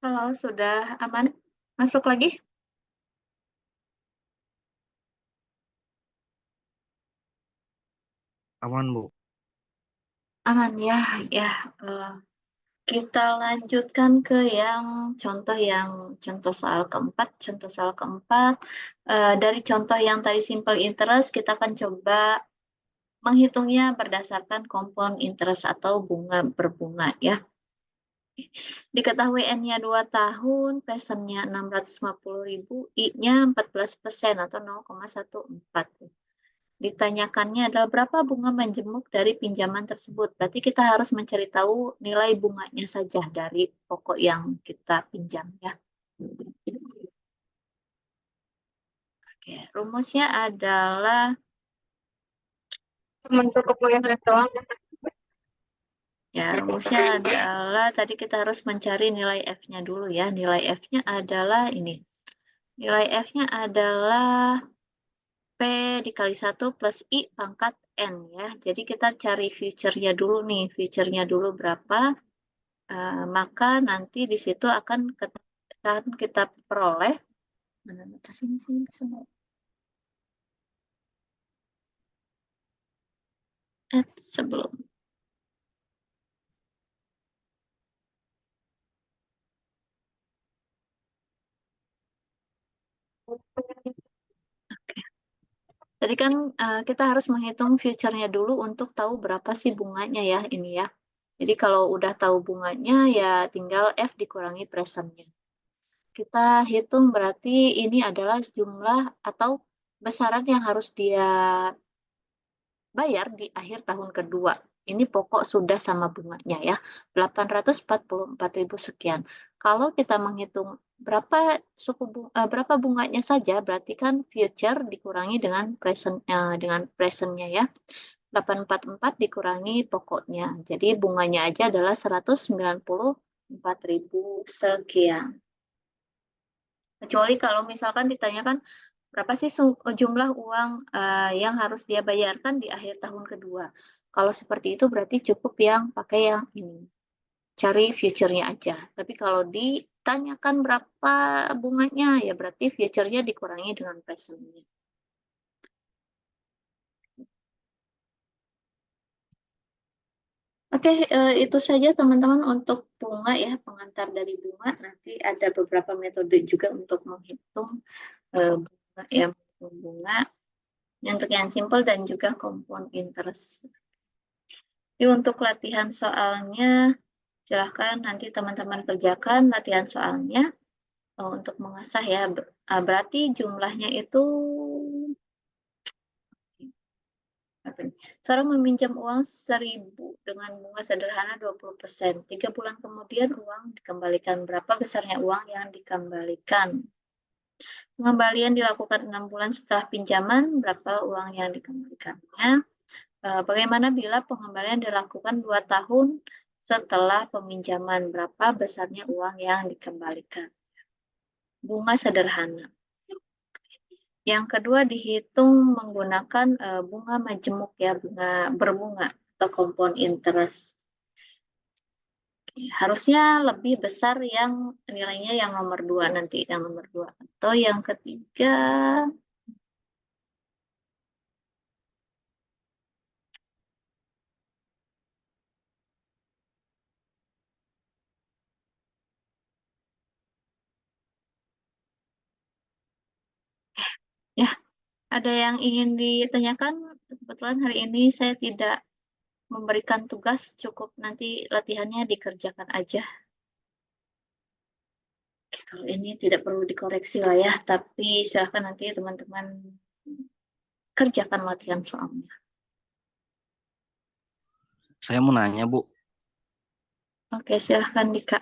Halo, sudah aman? Masuk lagi? Aman, Bu. Aman ya, ya. eee, kita lanjutkan ke yang contoh soal keempat, dari contoh yang tadi simple interest kita akan coba menghitungnya berdasarkan compound interest atau bunga berbunga ya. Diketahui N-nya 2 tahun, present-nya 650.000, I-nya 14% atau 0,14. Ditanyakannya adalah berapa bunga menjemuk dari pinjaman tersebut. Berarti kita harus mencari tahu nilai bunganya saja dari pokok yang kita pinjam ya. Oke, rumusnya adalah rumusnya adalah tadi kita harus mencari nilai F-nya dulu ya. Nilai F-nya adalah ini. Nilai F-nya adalah P dikali 1 plus I pangkat N ya. Jadi kita cari future-nya dulu nih. Future-nya dulu berapa? Maka nanti di situ akan kita peroleh mana sini sini semua sebelum. Oke. Tadi kan kita harus menghitung future-nya dulu untuk tahu berapa sih bunganya ya ini ya. Jadi kalau udah tahu bunganya ya tinggal F dikurangi present-nya. Kita hitung berarti ini adalah jumlah atau besaran yang harus dia bayar di akhir tahun kedua. Ini pokok sudah sama bunganya ya, 844.000 sekian. Kalau kita menghitung berapa bunganya saja, berarti kan future dikurangi dengan presentnya ya. 844 dikurangi pokoknya. Jadi bunganya aja adalah 194.000 sekian. Kecuali kalau misalkan ditanyakan berapa sih jumlah uang yang harus dia bayarkan di akhir tahun kedua. Kalau seperti itu berarti cukup yang pakai yang ini. Cari future-nya aja. Tapi kalau ditanyakan berapa bunganya, ya berarti future-nya dikurangi dengan present-nya. Oke, itu saja teman-teman untuk bunga ya, pengantar dari bunga. Nanti ada beberapa metode juga untuk menghitung bunga ya, bunga. Untuk yang simple dan juga compound interest. Jadi untuk latihan soalnya, silahkan nanti teman-teman kerjakan latihan soalnya untuk mengasah ya. Berarti jumlahnya itu seorang meminjam uang 1.000 dengan bunga sederhana 20%. 3 bulan kemudian uang dikembalikan. Berapa besarnya uang yang dikembalikan? Pengembalian dilakukan 6 bulan setelah pinjaman, berapa uang yang dikembalikannya? Bagaimana bila pengembalian dilakukan 2 tahun setelah peminjaman? Berapa besarnya uang yang dikembalikan? Bunga sederhana. Yang kedua dihitung menggunakan bunga majemuk ya, bunga berbunga atau compound interest. Harusnya lebih besar yang nilainya yang nomor 2 nanti, yang nomor 2. Atau yang ketiga, ya ada yang ingin ditanyakan? Kebetulan hari ini saya tidak memberikan tugas, cukup nanti latihannya dikerjakan aja. Oke, kalau ini tidak perlu dikoreksi lah ya, tapi silahkan nanti teman-teman kerjakan latihan soalnya. Saya mau nanya, Bu. Oke, silahkan Dika.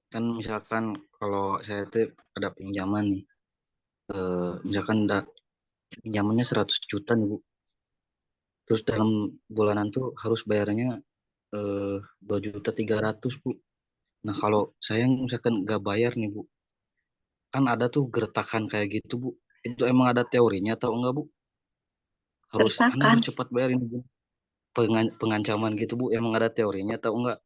Kan misalkan kalau saya tuh ada pinjaman nih. Misalkan pinjamannya 100 juta nih, Bu. Terus dalam bulanan tuh harus bayarnya 2.300.000, Bu. Nah, kalau saya misalkan nggak bayar nih, Bu. Kan ada tuh gertakan kayak gitu, Bu. Itu emang ada teorinya atau enggak, Bu? Anda Gertakan. harus cepat bayar ini, Bu. Pengancaman gitu, Bu. Emang ada teorinya atau enggak?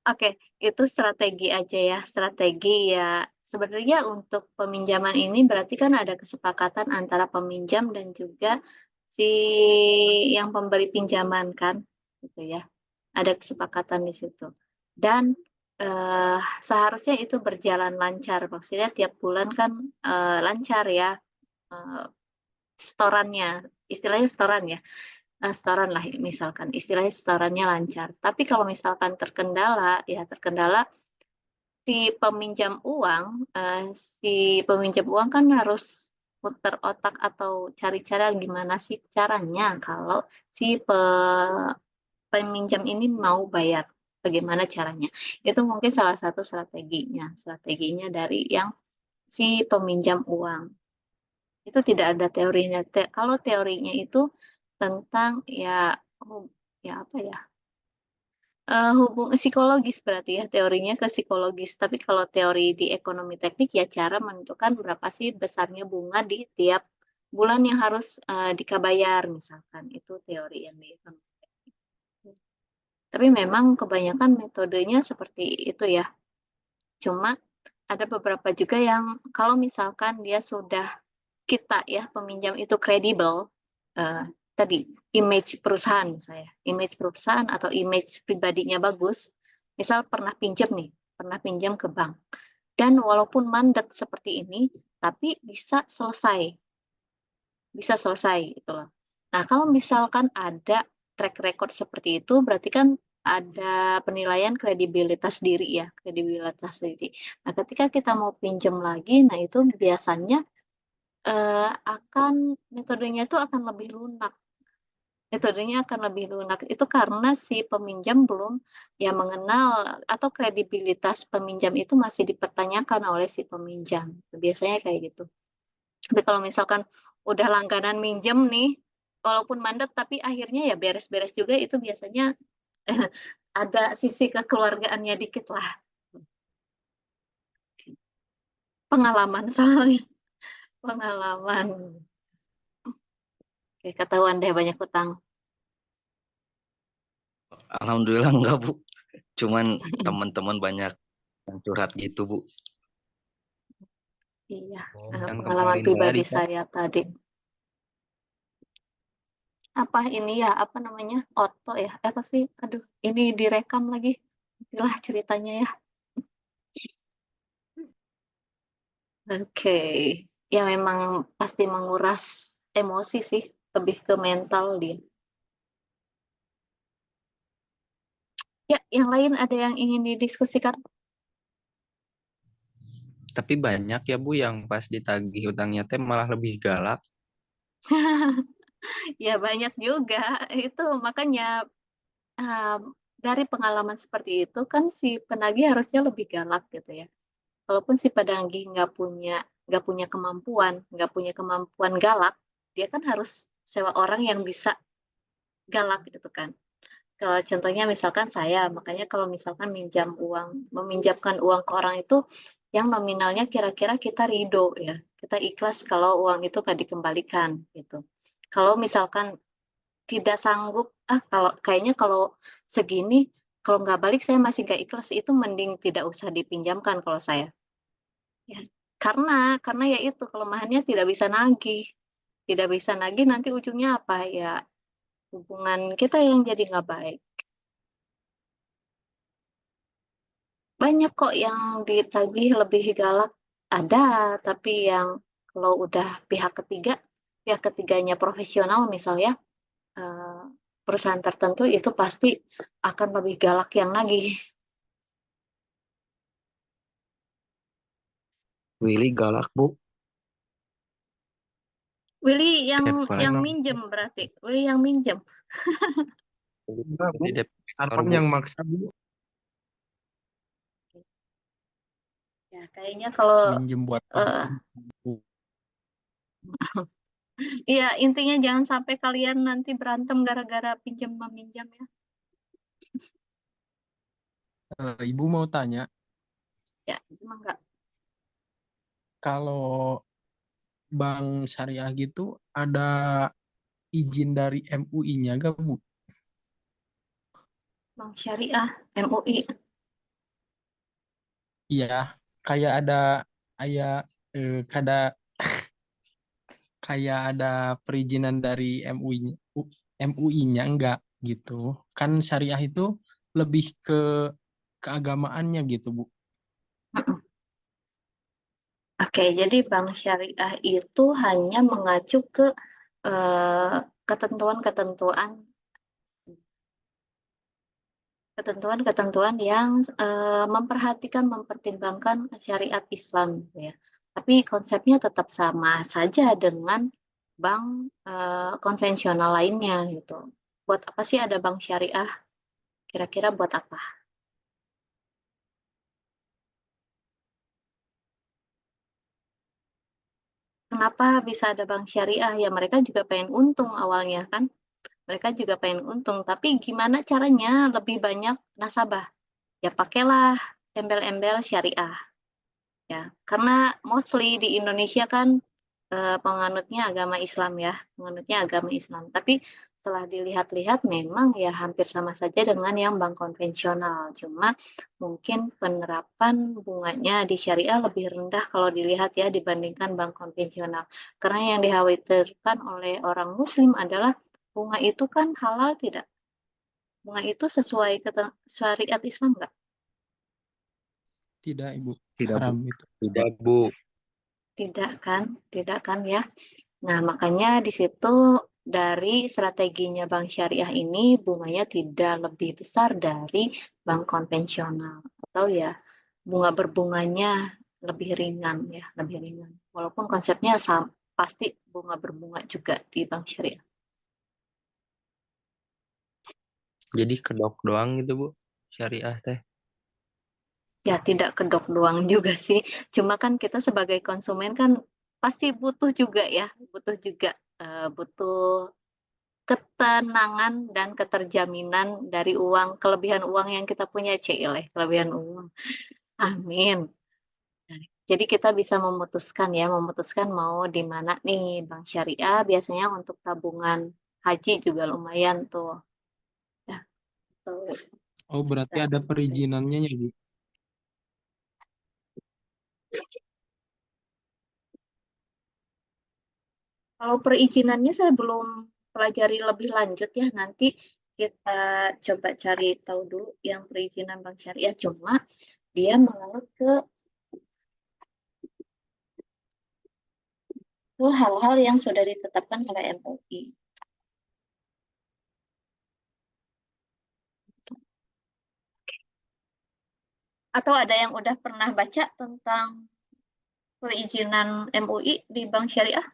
Oke, itu strategi aja ya, strategi ya. Sebenarnya untuk peminjaman ini berarti kan ada kesepakatan antara peminjam dan juga si yang pemberi pinjaman kan, gitu ya. Ada kesepakatan di situ. Dan, seharusnya itu berjalan lancar, maksudnya tiap bulan kan, lancar ya, eee, setorannya, istilahnya setoran ya. Setoran lah misalkan, istilahnya setorannya lancar. Tapi kalau misalkan terkendala, ya terkendala si peminjam uang, si peminjam uang kan harus putar otak atau cari cara gimana sih caranya kalau si peminjam ini mau bayar, bagaimana caranya. Itu mungkin salah satu strateginya, strateginya dari yang si peminjam uang. Itu tidak ada teorinya, kalau teorinya itu tentang ya, ya apa ya, psikologis berarti ya, teorinya ke psikologis. Tapi kalau teori di ekonomi teknik ya cara menentukan berapa sih besarnya bunga di tiap bulan yang harus, Dika bayar misalkan, itu teori yang di ekonomi teknik. Tapi memang kebanyakan metodenya seperti itu ya. Cuma ada beberapa juga yang kalau misalkan dia sudah kita ya, peminjam itu kredibel, tadi image perusahaan misalnya, image perusahaan atau image pribadinya bagus, misal pernah pinjam ke bank dan walaupun mandek seperti ini, tapi bisa selesai gitu loh. Nah, kalau misalkan ada track record seperti itu, berarti kan ada penilaian kredibilitas diri ya, kredibilitas diri. Nah, ketika kita mau pinjam lagi, nah itu biasanya metodenya itu akan lebih lunak, itu karena si peminjam belum ya mengenal atau kredibilitas peminjam itu masih dipertanyakan oleh si peminjam, biasanya kayak gitu. Tapi kalau misalkan udah langganan minjem nih, walaupun mandek tapi akhirnya ya beres-beres juga itu biasanya ada sisi kekeluargaannya dikit lah, pengalaman soalnya, pengalaman. Oke, ketahuan deh banyak utang. Alhamdulillah enggak, Bu. Cuman teman-teman banyak yang curhat gitu, Bu. Iya, Oh, yang pengalaman kemarin pribadi tadi, Kak. saya tadi. Apa ini ya, apa namanya, Otto ya, apa sih, aduh ini direkam lagi, itulah ceritanya ya. Oke, ya memang pasti menguras emosi sih, lebih ke mental dia. Ya, yang lain ada yang ingin didiskusikan? Tapi banyak ya Bu yang pas ditagih utangnya teh malah lebih galak. Ya banyak juga, itu makanya, dari pengalaman seperti itu kan si penagih harusnya lebih galak gitu ya. Walaupun si penagih nggak punya kemampuan galak, dia kan harus sewa orang yang bisa galak gitu kan. Kalau contohnya misalkan saya, makanya kalau misalkan meminjamkan uang ke orang itu yang nominalnya kira-kira kita ridho ya, kita ikhlas kalau uang itu nggak dikembalikan gitu. Kalau misalkan tidak sanggup, kalau kayaknya kalau segini, kalau nggak balik saya masih nggak ikhlas, itu mending tidak usah dipinjamkan kalau saya. Ya, karena ya itu kelemahannya tidak bisa nagih nanti ujungnya apa, ya hubungan kita yang jadi nggak baik. Banyak kok yang ditagih lebih galak, ada, tapi yang kalau udah pihak ketiganya profesional misalnya, perusahaan tertentu itu pasti akan lebih galak yang nagih. Willy galak, Bu. Willy Debt yang collector. minjem berarti, Willy yang minjem. Enggak, Bu. Jadi debt collector, Arfan Bu. yang maksa, Bu. Ya kayaknya kalau, Minjem buat eee tabung. iya, intinya jangan sampai kalian nanti berantem gara-gara pinjam-meminjam ya. Ibu mau tanya, Ya, emang nggak kalau bank syariah gitu ada izin dari MUI-nya gak, Bu? bank syariah, MUI. Iya, kayak ada kayak kayak ada perizinan dari MUI-nya enggak gitu. Kan syariah itu lebih ke keagamaannya gitu, Bu. Mm-mm. Oke, jadi bank syariah itu hanya mengacu ke eh, ketentuan-ketentuan ketentuan-ketentuan yang mempertimbangkan syariat Islam gitu ya. Tapi konsepnya tetap sama saja dengan bank konvensional lainnya gitu. Buat apa sih ada bank syariah? Kira-kira buat apa? Kenapa bisa ada bank syariah? Ya mereka juga pengen untung awalnya kan. Mereka juga pengen untung, tapi gimana caranya lebih banyak nasabah? Ya pakailah embel-embel syariah ya. Karena mostly di Indonesia kan penganutnya agama Islam ya, penganutnya agama Islam. Tapi setelah dilihat-lihat memang ya hampir sama saja dengan yang bank konvensional. Cuma mungkin penerapan bunganya di syariah lebih rendah kalau dilihat ya dibandingkan bank konvensional. Karena yang dikhawatirkan oleh orang Muslim adalah bunga itu kan halal tidak? Bunga itu sesuai syariat Islam nggak? Tidak, Ibu. Tidak, Bu. Haram itu. Tidak. Ya, Bu. Tidak kan ya. Nah, makanya di situ dari strateginya bank syariah ini bunganya tidak lebih besar dari bank konvensional atau ya bunga berbunganya lebih ringan ya, lebih ringan. Walaupun konsepnya sama, pasti bunga berbunga juga di bank syariah. Jadi kedok doang gitu, Bu. Syariah teh. Ya, tidak kedok doang juga sih. Cuma kan kita sebagai konsumen kan pasti butuh juga ya, butuh juga butuh ketenangan dan keterjaminan dari uang, kelebihan uang yang kita punya, Cileh, kelebihan uang. Amin. Jadi kita bisa memutuskan mau di mana nih bank syariah. Biasanya untuk tabungan haji juga lumayan tuh. Ya, tuh. Oh, berarti ada perizinannya ya, Bu. Kalau perizinannya saya belum pelajari lebih lanjut ya. Nanti kita coba cari tahu dulu yang perizinan bank syariah. Cuma dia menganut ke hal-hal yang sudah ditetapkan oleh MUI. Atau ada yang udah pernah baca tentang perizinan MUI di bank syariah?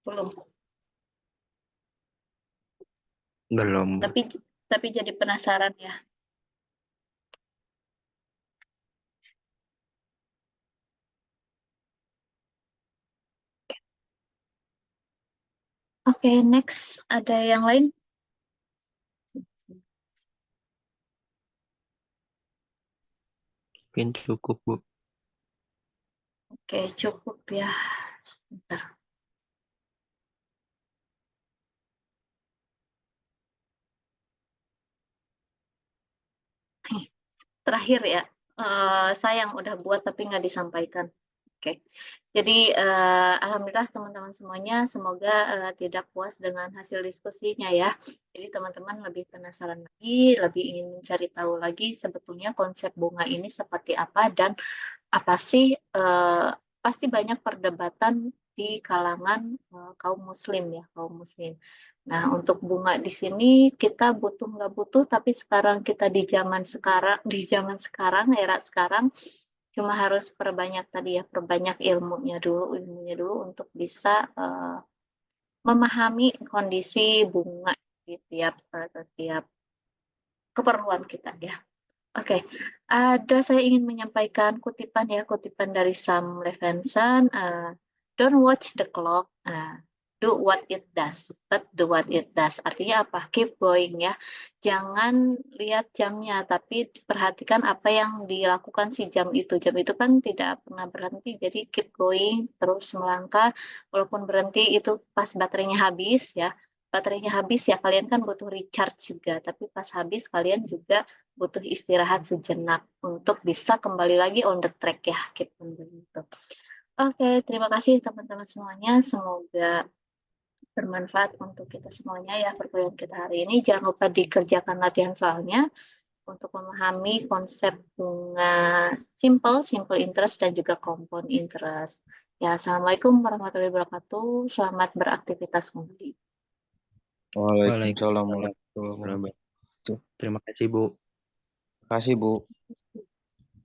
Belum. Belum, Bu. Tapi jadi penasaran ya. Oke, next ada yang lain? Mungkin cukup, Bu. Oke, cukup ya. Bentar. Terakhir ya, saya yang udah buat tapi nggak disampaikan. Oke, jadi alhamdulillah teman-teman semuanya, semoga tidak puas dengan hasil diskusinya ya. Jadi teman-teman lebih penasaran lagi, lebih ingin mencari tahu lagi sebetulnya konsep bunga ini seperti apa dan apa sih pasti banyak perdebatan di kalangan kaum muslim ya, kaum muslim. Nah, untuk bunga di sini kita butuh nggak butuh, tapi sekarang kita di zaman sekarang, era sekarang cuma harus perbanyak tadi ya, perbanyak ilmunya dulu untuk bisa memahami kondisi bunga di tiap keperluan kita ya. Oke, saya ingin menyampaikan kutipan dari Sam Levinson. Don't watch the clock, do what it does, but do what it does. Artinya apa? Keep going ya. Jangan lihat jamnya, tapi perhatikan apa yang dilakukan si jam itu. Jam itu kan tidak pernah berhenti, jadi keep going, terus melangkah. Walaupun berhenti itu pas baterainya habis ya. baterainya habis ya kalian kan butuh recharge juga, tapi pas habis kalian juga butuh istirahat sejenak untuk bisa kembali lagi on the track ya, gitu. Oke, terima kasih teman-teman semuanya. Semoga bermanfaat untuk kita semuanya ya perkuliahan kita hari ini. Jangan lupa dikerjakan latihan soalnya untuk memahami konsep bunga simple interest dan juga compound interest. Ya, Assalamualaikum warahmatullahi wabarakatuh. Selamat beraktivitas kembali. Waalaikumsalam Waalaikumsalam warahmatullahi warahmatullahi wabarakatuh. wabarakatuh. Terima kasih, Bu. Terima kasih, Bu.